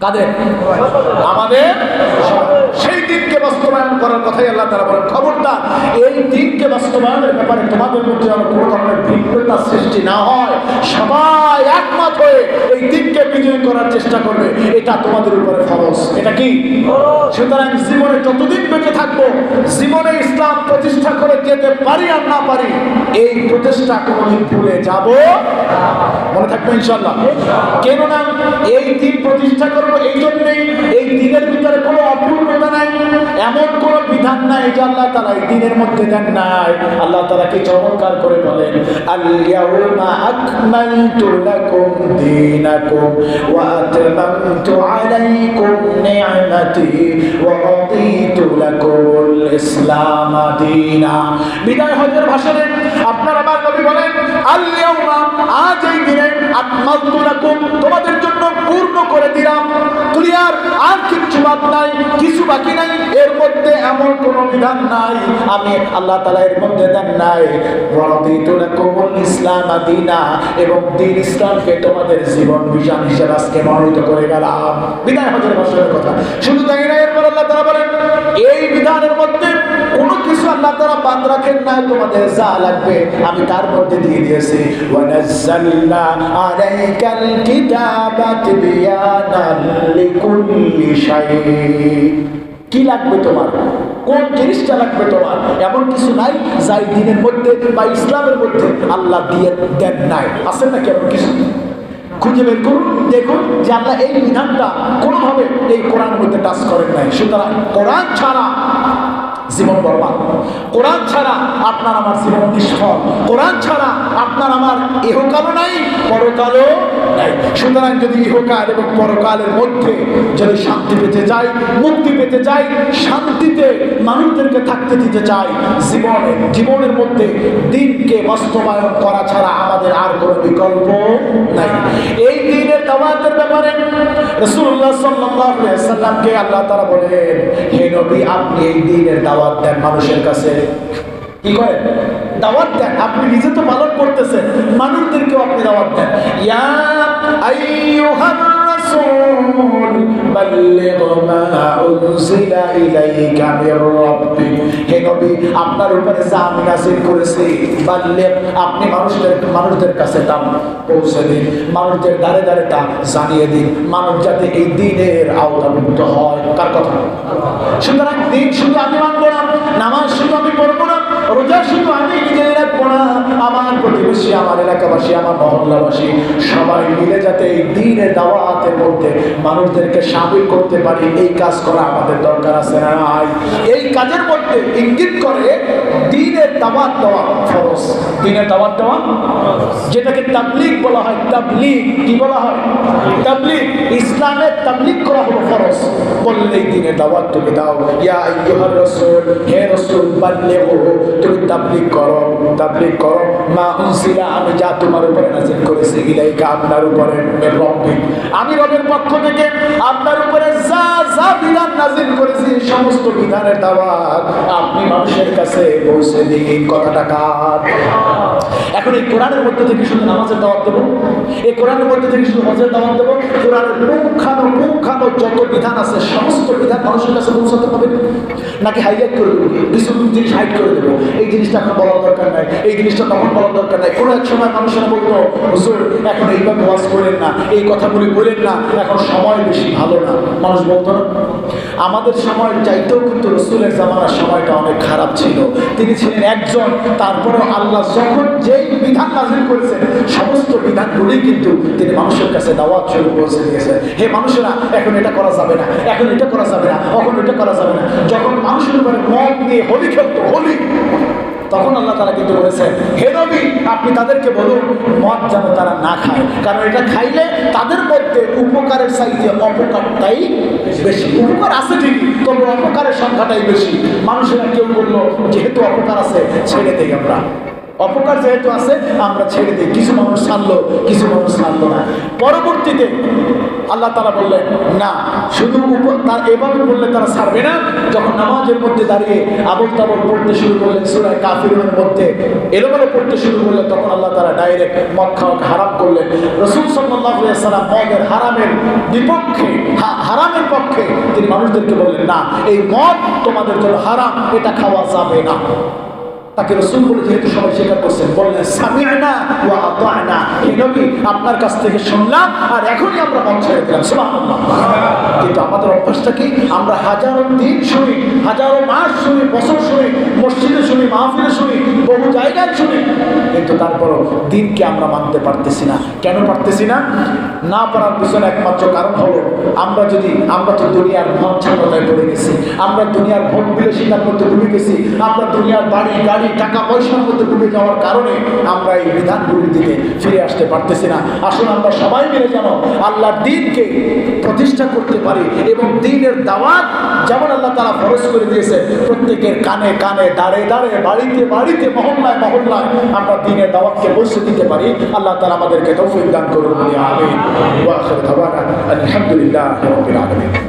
কাদের? আমাদের। সেই দিনকে বাস্তবায়ন করার কথাই আল্লাহ তাআলা বলেন, খবরদার এই দিনকে বাস্তবায়নের ব্যাপারে তোমাদের মধ্যে যেন কোনো ধরনের ভিন্নতা সৃষ্টি না হয়। সবাই একমত হয়ে এই দিনকে বিজয় করার চেষ্টা করবে, এটা তোমাদের উপরে ফরজ। এটা কি? সুতরাং জীবনে যতদিন বেঁচে থাকবো, জীবনে ইসলাম প্রতিষ্ঠা করে যেতে পারি আর না পারি, এই প্রচেষ্টা কোনোদিন ভুলে যাব মনে থাকবে ইনশাআল্লাহ। কেননা এই দিন প্রতিষ্ঠা করবো এই জন্যই, এই দিনের ভিতরে কোনো অপূর্ণতা নাই, এমন কোনো বিধান নাই যে আল্লাহ তাআলা এই দিনের মধ্যে দেন নাই। আল্লাহ তাআলা কি চমৎকার করে বলেন, আল-ইয়াউমা আকমালতু লাকুম দীনাকুম ওয়া আতমামতু আলাইকুম নি'মাতি ওয়া রাদিতু লাকুমুল ইসলাম দীনা। বিদায় হজের ভাষণে আপনার আমার নবী বলেন, আল-ইয়াউমা, আজ এই দিনে, আকমালতু লাকুম, তোমাদের জন্য পূর্ণ করে দিলাম, ক্লিয়ার, আর কিছু বাদ নাই, কিছু বাকি নাই, এর মধ্যে এমন কোনো বিধান নাই আমি আল্লাহ তাআলা এর মধ্যে দেন নাই। ওয়া রাদিতু লাকুমুল ইসলাম দীনা, এবং দিন ইসলামকে তোমাদের জীবন বিধান হিসেবে আজকে মনোনীত করে গেলাম। বিদায় হজের ভাষণের কথা। শুধু তাই না, এরপর আল্লাহ তাআলা বলেন, এই বিধানের মধ্যে কোনো কিছু আল্লাহ তাআলা বাদ রাখেন নাই, তোমাদের যা লাগবে আমি তার মধ্যে দিয়ে দিয়েছি। ওয়া নাযালনা আলাইকাল কিতাবা তিবয়ানান লিকুল্লি শাই। কি লাগবে তোমার, কোন জিনিসটা লাগবে তোমার, এমন কিছু নাই যাই দিনের মধ্যে বা ইসলামের মধ্যে আল্লাহ দিয়ে দেন নাই। আছে নাকি এমন কিছু? খুঁজে বের করুন, দেখুন যে আল্লাহ এই বিধানটা কোনোভাবে এই কোরআনের মধ্যে টাচ করেন নাই। সুতরাং কোরআন ছাড়া জীবন বরবাদ, কোরআন ছাড়া আপনার আমার জীবন নিষ্ফল, কোরআন ছাড়া আপনার আমার ইহকালও নাই, পরকালও নাই। সুতরাং যদি ইহকাল এবং পরকালের মধ্যে যদি শান্তি পেতে চাই, মুক্তি পেতে চাই, শান্তিতে মানুষদেরকে থাকতে দিতে চাই, জীবনের মধ্যে দিনকে বাস্তবায়ন করা ছাড়া আমাদের আর কোনো বিকল্প নাই। এই দিনের দাওয়াতের ব্যাপারে রাসূলুল্লাহ সাল্লাল্লাহু আলাইহি ওয়াসাল্লামকে আল্লাহ তাআলা বলেন, হে নবী, আপনি এই দিনের দাওয়াত দেন মানুষের কাছে। কি করেন? দাওয়াত দেন। আপনি নিজে তো পালন করতেছেন, মানুষদেরকেও আপনি দাওয়াত দেন। ইয়া আইয়ুহার রাসূল বাল্লিগ মা উনজিলা ইলাইকা মির রাব্বিক। হে নবী, আপনার উপরে যা আমি নাযিল করেছি, বাল্লিগ, আপনি মানুষদের কাছে তা পৌঁছে দিন, মানুষদের দ্বারে দ্বারে তা জানিয়ে দিন, মানুষ যাতে এই দ্বীনের আওতাভুক্ত হয়। কার কথা? সুতরাং দিন শুধু আমি মানব না, নামাজ শুধু আমি পড়বো না, রোজা শুধু আমি নিজেই রাখবো না, আমার প্রতিবেশী, আমার এলাকাবাসী, আমার মহল্লাবাসী সবাই মিলে যাতে এই দ্বীনের দাওয়াতের মধ্যে মানুষদেরকে শামিল করতে পারি, এই কাজ করা আমাদের দরকার আছে না নাই? এই কাজের মধ্যে ইঙ্গিত করে দ্বীনের দাওয়াত দেওয়া ফরজ। দ্বীনের দাওয়াত দেওয়া, যেটাকে তাবলীগ বলা হয়। তাবলীগ কি বলা হয়? তাবলীগ, ইসলামের তাবলীগ করা হলো ফরজ। বললেন এই দ্বীনের দাওয়াত তুমি দাও। ইয়া আইয়ুহার রাসূল, হে রাসূল, বাল্লিগু, তুমি তাবলীগ করো, তাবলীগ করো, মা উনজিলা, আমি যা তোমার উপরে নাযিল করেছি, ইলাইকা, আপনার উপরে, মির রাব্বিক, আমি রবের পক্ষ থেকে আপনার উপরে যা যা বিধান নাযিল করেছি, সমস্ত বিধানের দাওয়াত আপনি মানুষের কাছে পৌঁছে দিন। কথাটা কার? এখন এই কোরআনের মধ্যে থেকে শুধু নামাজের দাওয়াত দেবো, এই কোরআনের মধ্যে থেকে শুধু হজের দাওয়াত দেবো? কোরআনের পুঙ্খানো যত বিধান আছে সমস্ত বিধান মানুষের কাছে পৌঁছাতে হবে, নাকি হাইলাইট করে দেবো? কিছু জিনিস হাইড করে দেবো, এই জিনিসটা এখন বলার দরকার নাই, এই জিনিসটা তখন বলার দরকার নাই। কোনো এক সময় মানুষেরা বলতো, হুজুর এখন এইভাবে ওয়াজ করেন না, এই কথাগুলি বলেন না, এখন সময় বেশি ভালো না। মানুষ বলতো না? আমাদের সময়ের চাইতেও কিন্তু রাসূলের জামানার সময়টা অনেক খারাপ ছিল। তিনি ছিলেন একজন, তারপরেও আল্লাহ যখন যেই বিধান নাযিল করেছেন সমস্ত বিধানগুলি কিন্তু তিনি মানুষের কাছে দাওয়াত স্বরূপ পৌঁছে দিয়েছেন। হে মানুষেরা, এখন এটা করা যাবে না, এখন এটা করা যাবে না, এখন এটা করা যাবে না। যখন মানুষের উপরে মদ নিয়ে হোলি খেলতো, হোলি, তখন আল্লাহ তাআলা কিন্তু বলেছেন, হে নবী, আপনি তাদেরকে বলুন মদ যেন তারা না খায়, কারণ এটা খাইলে তাদের মধ্যে উপকারের চাইতে অপকারটাই বেশি। উপকার আছে ঠিকই, তবে অপকারের সংখ্যাটাই বেশি। মানুষেরা কেউ বললো যেহেতু অপকার আছে ছেড়ে দেই আমরা, অপকার যেহেতু আছে আমরা ছেড়ে দিই। কিছু মানুষ ছাড়লো, কিছু মানুষ ছাড়লো না। পরবর্তীতে আল্লাহ তাআলা বললেন না, শুধু তার এভাবে বললে তারা ছাড়বে না। যখন নামাজের মধ্যে দাঁড়িয়ে আবল তাবল পড়তে শুরু করলেন, সূরা কাফিরুনের মধ্যে এলোমেলো পড়তে শুরু করলেন, তখন আল্লাহ তাআলা ডাইরেক্ট মদ খাওয়াকে হারাম করলেন। রাসূল সাল্লাল্লাহু আলাইহি ওয়াসাল্লাম মদের হারামের বিপক্ষে, হারামের পক্ষে তিনি মানুষদেরকে বললেন না, এই মদ তোমাদের জন্য হারাম, এটা খাওয়া যাবে না। তাকে রাসূল বলে যেহেতু সবাই স্বীকার করছেন, বললেন সামি'না ওয়া আতা'না, হে নবী আপনার কাছ থেকে শুনলাম আর এখনই আমরা মন ছেড়ে দিলাম। সুবহানাল্লাহ। কিন্তু আমাদের অভ্যাসটা কি? আমরা হাজারো দিন শুনি, হাজারো মাস শুনি, বছর শুনি, মসজিদে শুনি, মাহফিলে শুনি, বহু জায়গায় শুনি, কিন্তু তারপরও দিনকে আমরা মানতে পারতেছি না। কেন পারতেছি না? না পারার পিছনে একমাত্র কারণ হলো আমরা তো দুনিয়ার মঞ্চতায় পড়ে গেছি, আমরা দুনিয়ার ভোগ বিলাসিতার মধ্যে ডুবে গেছি, আমরা দুনিয়ার বাড়ি গাড়ি টাকা পয়সার মধ্যে ডুবে যাওয়ার কারণে আমরা এই বিধানগুলির দিকে ফিরে আসতে পারতেছি না। আসলে আমরা সবাই মিলে যেন আল্লাহর দ্বীনকে প্রতিষ্ঠা করতে পারি এবং দ্বীনের দাওয়াত যেমন আল্লাহ তাআলা ফরজ করে দিয়েছে, প্রত্যেকের কানে কানে, দাঁড়ে দাঁড়ে, বাড়িতে বাড়িতে, মহল্লায় মহল্লায় আমরা দ্বীনের দাওয়াতকে পৌঁছে দিতে পারি। আল্লাহ তাআলা আমাদেরকে তৌফিক দান করুন। আমিন। ওয়া আখিরু দাওয়ানা আলহামদুলিল্লাহি রাব্বিল আলামিন।